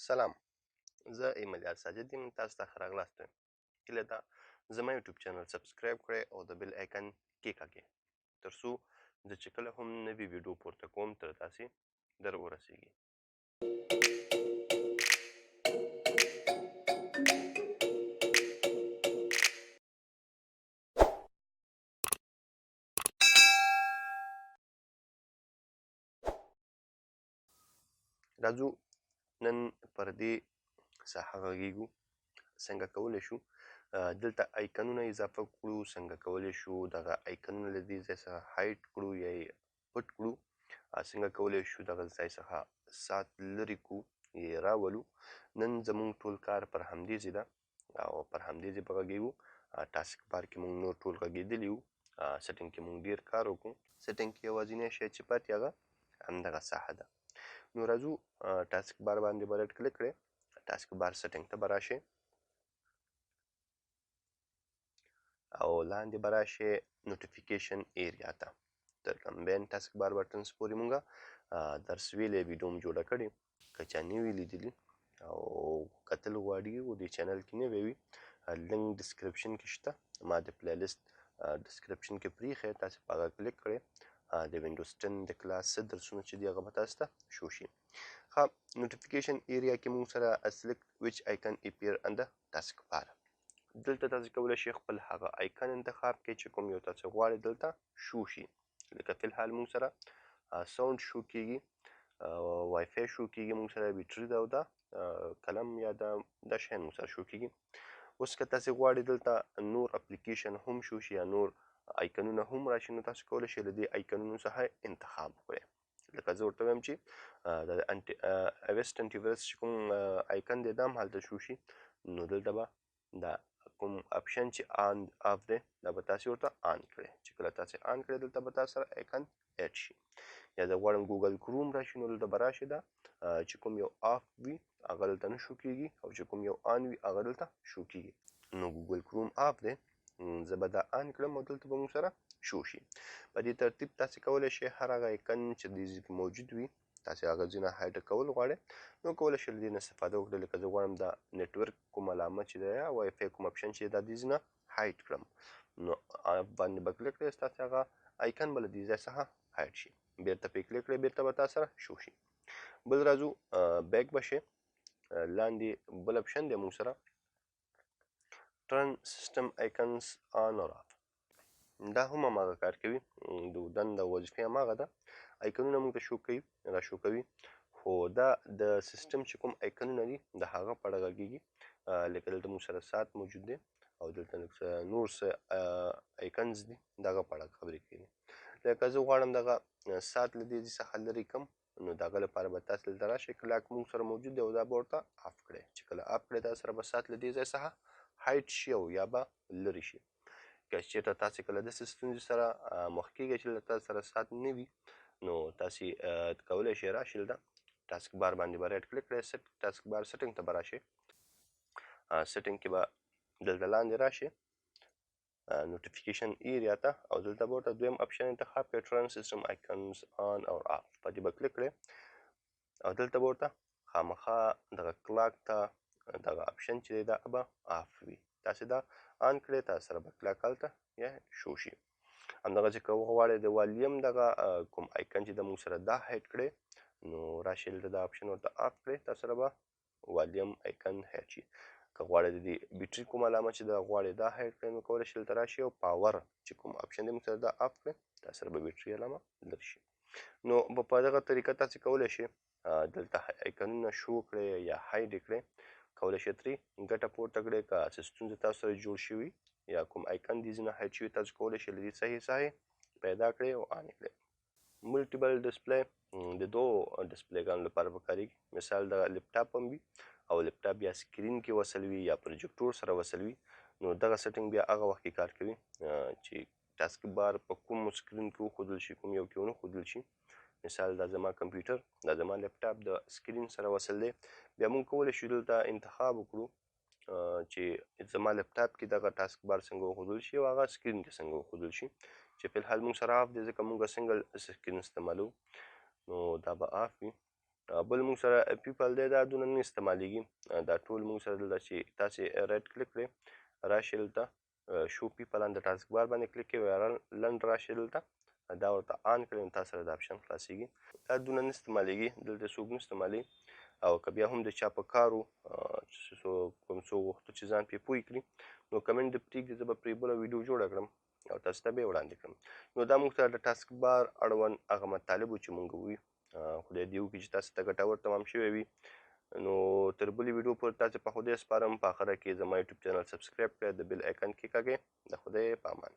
سلام، زه ایمالیات ساجد یم. تاسو ته ښه راغلاست وایم. هیله ده زما یوټیوب چینل سبسکرايب کړئ او د بیل آیکن کېکاږئ تر څو زه چې کله هم نوي ویډیو پورته کوم تر تاسې در ورسیږي. راځو نن پر دې ساحه غږیږو څنګه کولی شو دلته ايکنونه اضافه کړو، څنګه کولی شو دغه ايکنونه له دې ځای څخه هایډ کړو یا یې پټ کړو، څنګه کولی شو دغه ځای څخه سات لرې کړو یې راولو. نن زموږ ټول کار پر همدې ځای ده او پر همدې ځای به غږیږو. ټاسکبار کې موږ نور ټول غږېدلي وو، سیټینګ کې موږ ډېر کار وکړو. سیټینګ کې یوازینی شی چې پاتې هغه همدغه ساحه ده. نو راځو ټاسکبار باندې به راټ کلیک کړئ، ټاسکبار سیټینګ ته به راشئ او لاندې به راشئ نوټیفیکیشن ایریا ته. تر کمباین ټاسکبار بټنز پورې مونږه درس ویلې ویډیو م جوړه کړې، که چا نه وي لیدلي او کتل غواړي او دې چینل کې نوی وي لینک ډسکرپشن کې شته، ما د پلی لیست ډسکرپشن کې پریښی، تاسې په هغه کلیک کړئ. د وینډوز 10 د کلاس څه درسونه چې دي هغه به تاسو ته شو شي. ښه، نوټیفیکیشن ایریا کې مونږ سره سلیکټ ویچ آیکن اپیر ان د ټاسکبار. دلته تاسو کولی شئ خپل هغه آیکن انتخاب کړئ چې کوم یو تاسو غواړئ دلته شو شي. لکه فی الحال مونږ سره ساوند شو کیږي، وای فای شو کیږي، مونږ سره بیټري ده او دا قلم یا دا شیان مونږ سره شو کیږي. اوس که تاسې غواړئ دلته نور اپلیکیشن هم شو شي یا نور آیکنونه هم راشي، نو تاسو کولی شئ له دې آیکنونو څخه انتخاب وکړئ. لکه زه ورته وایم چې د ویسټ انټي وایرس چې کوم آیکن دی دا هم هلته شو شي، نو دلته به دا کوم اپشن چې آن آف دی دا به تاسې ورته آن کړئ. چې کله تاسې آن کړئ دلته به تاسو سره آیکن ایډ شي. یا زه غواړم ګوګل کروم راشي، نو دلته به راشي دا چې کوم یو آف وي هغه دلته نه شو کېږي او چې کوم یو آن وي هغه دلته شو کېږي. نو ګوګل کروم آف دی، زه به دا آن کړم او دلته به موږ سره شو شي. په دې ترتیب تاسې کولی شئ هر هغه آیکن چې دې ځای کې موجود وي تاسې هغه ځینه هایډ کول غواړئ نو کولی شئ له دې نه استفاده وکړئ. لکه زه غواړم دا نیټورک کوم علامه چې دی یا وای فای کوم اپشن چې دی دا دې ځینه هایډ کړم، نو باندې به کلیک کړئ، ستاسې هغه آیکن به له دې ځای څخه هایډ شي. بېرته پرې کلیک کړئ، بېرته به تاسو سره شو شي. بل راځو بیک به شئ، لاندې بل اپشن دی موږ سره ټرن سیسټم آیکنز آن اور آف. دا هم هماغه کار کوي، د دنده وظیفې هماغه ده، آیکنونه موږ ته شو کوي را شو کوي، خو دا د سیسټم چې کوم آیکنونه دي د هغه په اړه غږیږي. لکه دلته موږ سره ساعت موجود دی او دلته نور څه آیکنز دي د هغه په اړه خبرې کوي. لکه زه غواړم دغه ساعت له دې څخه لرې کړم، نو د هغه لپاره به تاسو دلته راشئ، کلاک موږ سره موجود دی او دا به ورته آف کړئ. چې کله آف کړئ تاسو سره به ساعت له دې ځای څخه هایډ شي او یا به لرې شي. که چېرته تاسې کله داسې ستونزې سره مخ کېږئ چې له تاسو سره ساعت نه وي، نو تاسې کولی شئ راشئ دلته ټاسکبار باندې به رایټ کلیک کړئ، ټاسکبار سیټینګ ته به راشئ. سیټینګ کې به دلته لاندې راشئ نوټیفیکیشن ایریا ته او دلته به ورته دویم اپشن انتخاب کړئ ټرن سیسټم آیکنز آن اور آف. په دې به کلیک کړئ او دلته به ورته خامخا دغه کلاک ته دغه اپشن چې دی دا به آف وي. تاسې دا آن کړئ، تاسو سره به کلاک هلته یا شو شي. همدغسې که وغواړئ د والیم دغه کوم آیکن چې د موږ سره دا هایډ کړئ، نو راشئ دلته دا اپشن ورته آف کړئ، تاسو سره به والیم آیکن هایډ شي. که غواړئ د دې بیټري کوم علامه چې دا غواړئ دا هایډ کړئ، نو کولی شئ دلته راشئ او پاور چې کوم اپشن دی موږ سره دا آف کړئ، تاسو سره به بیټري علامه لرې شي. نو په دغه طریقه تاسې کولی شئ دلته آیکنونه شو کړئ یا هایډ یې کړئ، کولی شئ ترې ګټه پورته کړئ. که څه ستونزې تاسو سره جوړ شوي یا کوم آیکن دې ځینه هایډ شوي، تاسو کولی شئ له دې څخه یې پیدا کړئ او آن یې کړئ. ملټیبل ډسپلی د دوو ډسپلیګانو لپاره پکارېږي. مثال د لپټاپ هم وي او لپټاپ یا سکرین کې وصل وي یا پروجیکټور سره وصل وي، نو دغه سیټینګ بیا هغه وخت کې کار کوي چې ټاسکبار په کوم سکرین کې وښودل شي، کوم یو کې ونه ښودل شي. مثال دا زما کمپیوټر، دا زما لپټاپ د سکرین سره وصل دی، بیا موږ کولی شو دلته انتخاب وکړو چې زما لپټاپ کې دغه ټاسکبار څنګه وښودل شي او هغه سکرین کې څنګه وښودل شي. چې فی الحال موږ سره آف دی ځکه موږ سنګل سکرین استعمالوو، نو دا به آف وي. بل موږ سره پیپل دی دا دونه نه استعمالیږي دا ټول موږ سره دلته چې تاسې رایټ کلیک کړئ راشئ دلته شو پیپل آن د ټاسکبار باندې کلیک کوئ لنډ راشئ دلته دا ورته آن کړئ نو تاسو سره دا اپشن خلاصیږي دا دونه نه استعمالیږي دلته څوک نه استعمالوي او که بیا هم د چا په کار و کوم څوک غوښتل چې ځان پرې پوه کړي نو کمنټ دې پرېږدي زه به پرې بله ویډیو جوړه کړم او تاسو ته به یې وړاندې کړم نو دا موږ ته د ټاسکبار اړوند هغه مطالب و چې موږ ووي خدای دې وکړي چې تاسو ته ګټور تمام شوی وي نو تر بلې ویډیو پورې تاسې په خدای سپارم په آخره کې زما یوټیوب چینل سبسکرايب کړئ د بیل آیکن کې کږئ د خدای په امان